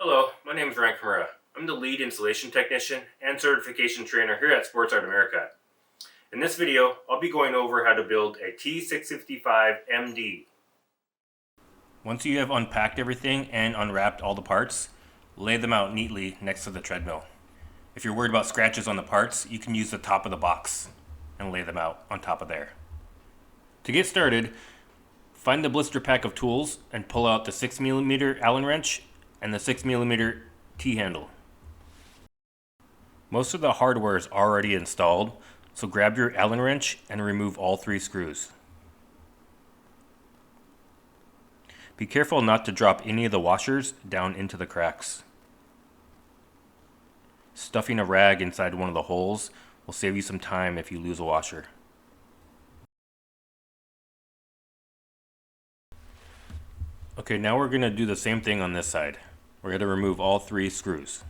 Hello, my name is Ryan Kimura. I'm the lead installation technician and certification trainer here at SportsArt America. In this video, I'll be going over how to build a T655MD. Once you have unpacked everything and unwrapped all the parts, lay them out neatly next to the treadmill. If you're worried about scratches on the parts, you can use the top of the box and lay them out on top of there. To get started, find the blister pack of tools and pull out the 6mm Allen wrench and the 6mm T-handle. Most of the hardware is already installed, so grab your Allen wrench and remove all 3 screws. Be careful not to drop any of the washers down into the cracks. Stuffing a rag inside one of the holes will save you some time if you lose a washer. Okay, now we're going to do the same thing on this side. We're going to remove all 3 screws.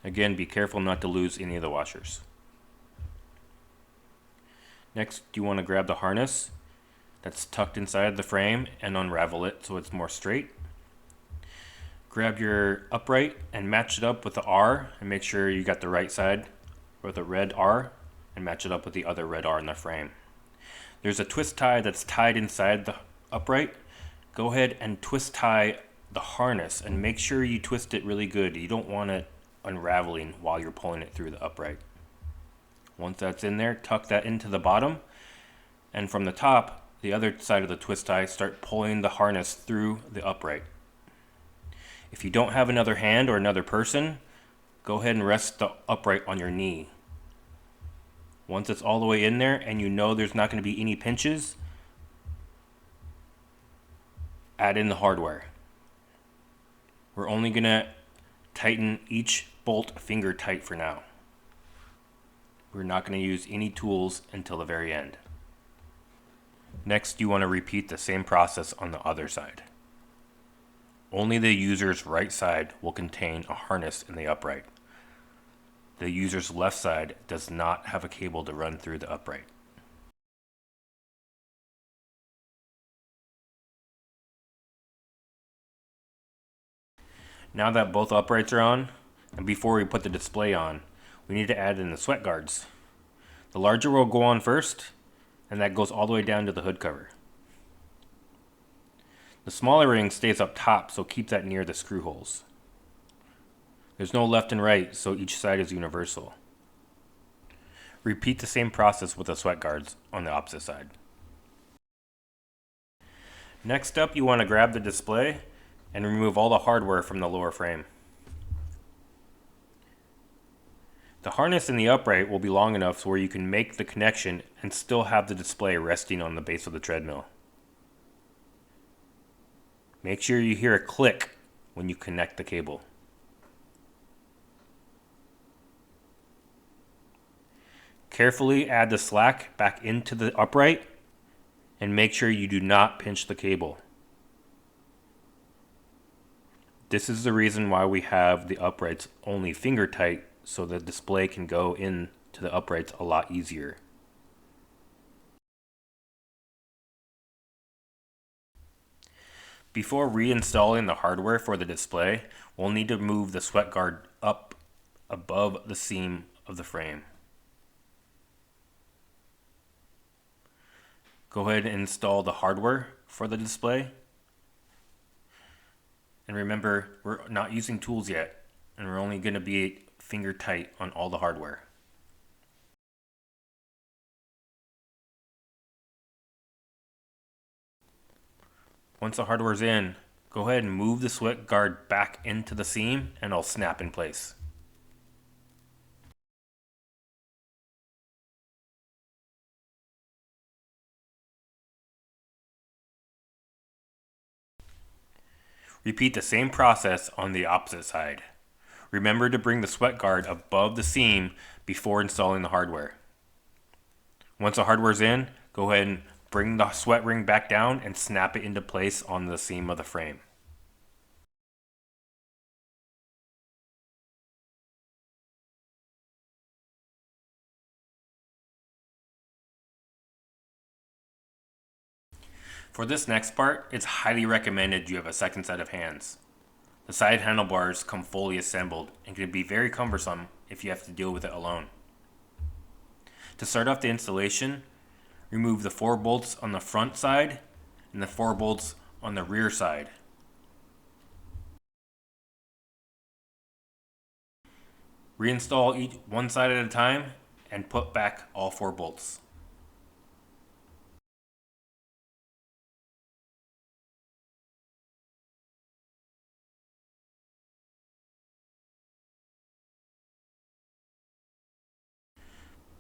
Again, be careful not to lose any of the washers. Next, you want to grab the harness that's tucked inside the frame and unravel it so it's more straight. Grab your upright and match it up with the R and make sure you got the right side with a red R and match it up with the other red R in the frame. There's a twist tie that's tied inside the upright. Go ahead and twist tie the harness and make sure you twist it really good. You don't want it unraveling while you're pulling it through the upright. Once that's in there, tuck that into the bottom, and from the top, the other side of the twist tie, start pulling the harness through the upright. If you don't have another hand or another person, go ahead and rest the upright on your knee. Once it's all the way in there and you know there's not going to be any pinches, add in the hardware. We're only going to tighten each bolt finger tight for now. We're not going to use any tools until the very end. Next, you want to repeat the same process on the other side. Only the user's right side will contain a harness in the upright. The user's left side does not have a cable to run through the upright. Now that both uprights are on, and before we put the display on, we need to add in the sweat guards. The larger will go on first, and that goes all the way down to the hood cover. The smaller ring stays up top, so keep that near the screw holes. There's no left and right, so each side is universal. Repeat the same process with the sweat guards on the opposite side. Next up, you want to grab the display and remove all the hardware from the lower frame. The harness in the upright will be long enough so where you can make the connection and still have the display resting on the base of the treadmill. Make sure you hear a click when you connect the cable. Carefully add the slack back into the upright and make sure you do not pinch the cable. This is the reason why we have the uprights only finger tight, so the display can go into the uprights a lot easier. Before reinstalling the hardware for the display, we'll need to move the sweat guard up above the seam of the frame. Go ahead and install the hardware for the display. And remember, we're not using tools yet, and we're only going to be finger tight on all the hardware. Once the hardware's in, go ahead and move the sweat guard back into the seam and it'll snap in place. Repeat the same process on the opposite side. Remember to bring the sweat guard above the seam before installing the hardware. Once the hardware's in, go ahead and bring the sweat ring back down and snap it into place on the seam of the frame. For this next part, it's highly recommended you have a second set of hands. The side handlebars come fully assembled and can be very cumbersome if you have to deal with it alone. To start off the installation, remove the 4 bolts on the front side and the 4 bolts on the rear side. Reinstall each one side at a time and put back all 4 bolts.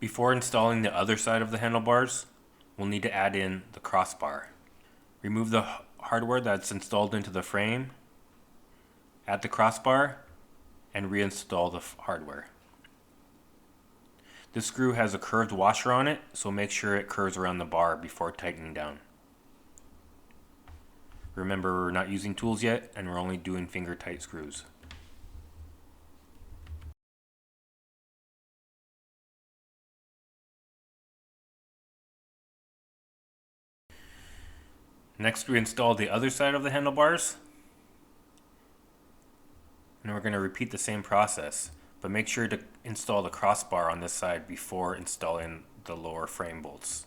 Before installing the other side of the handlebars, we'll need to add in the crossbar. Remove the hardware that's installed into the frame, add the crossbar, and reinstall the hardware. This screw has a curved washer on it, so make sure it curves around the bar before tightening down. Remember, we're not using tools yet, and we're only doing finger tight screws. Next, we install the other side of the handlebars. And we're going to repeat the same process, but make sure to install the crossbar on this side before installing the lower frame bolts.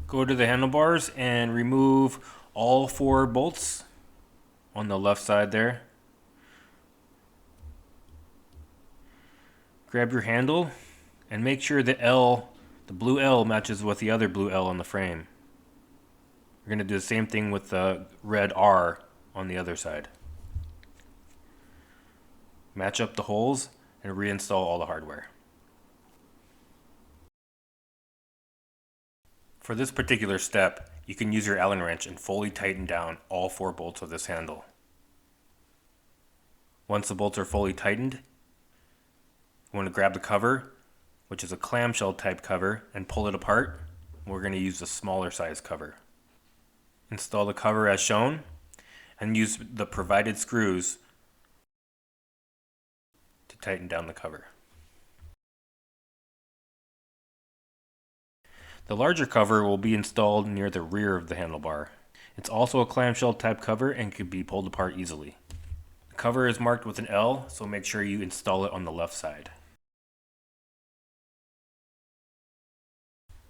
Go to the handlebars and remove all 4 bolts on the left side there. Grab your handle and make sure the blue L matches with the other blue L on the frame. We're going to do the same thing with the red R on the other side. Match up the holes and reinstall all the hardware. For this particular step, you can use your Allen wrench and fully tighten down all 4 bolts of this handle. Once the bolts are fully tightened, you want to grab the cover, which is a clamshell type cover, and pull it apart. We're going to use the smaller size cover. Install the cover as shown and use the provided screws to tighten down the cover. The larger cover will be installed near the rear of the handlebar. It's also a clamshell type cover and can be pulled apart easily. The cover is marked with an L, so make sure you install it on the left side.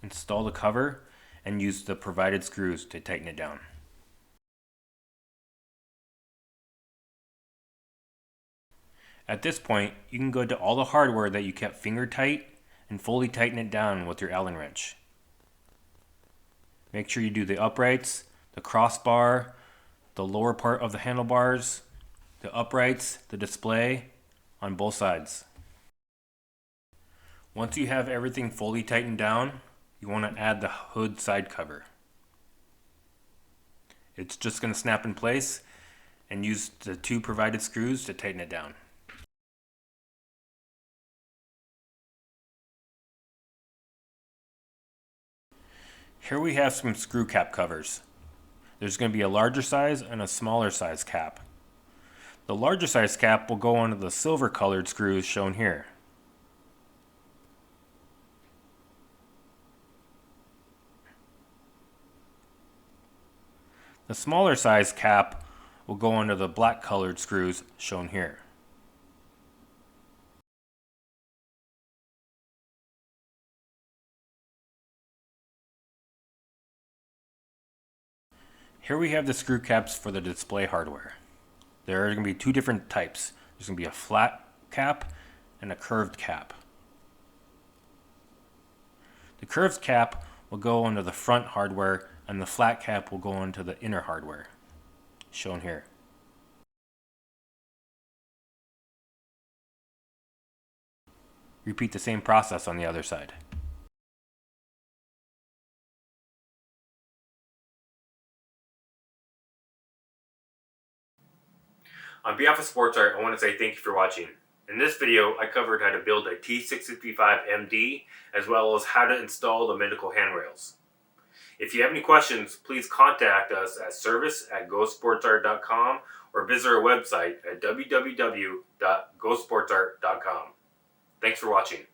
Install the cover and use the provided screws to tighten it down. At this point, you can go to all the hardware that you kept finger tight and fully tighten it down with your Allen wrench. Make sure you do the uprights, the crossbar, the lower part of the handlebars, the uprights, the display on both sides. Once you have everything fully tightened down, you want to add the hood side cover. It's just going to snap in place, and use the 2 provided screws to tighten it down. Here we have some screw cap covers. There's going to be a larger size and a smaller size cap. The larger size cap will go onto the silver colored screws shown here. The smaller size cap will go onto the black colored screws shown here. Here we have the screw caps for the display hardware. There are going to be 2 different types. There's going to be a flat cap and a curved cap. The curved cap will go onto the front hardware, and the flat cap will go onto the inner hardware, shown here. Repeat the same process on the other side. On behalf of SportsArt, I want to say thank you for watching. In this video, I covered how to build a T655MD, as well as how to install the medical handrails. If you have any questions, please contact us at service@gosportsart.com or visit our website at www.gosportsart.com. Thanks for watching.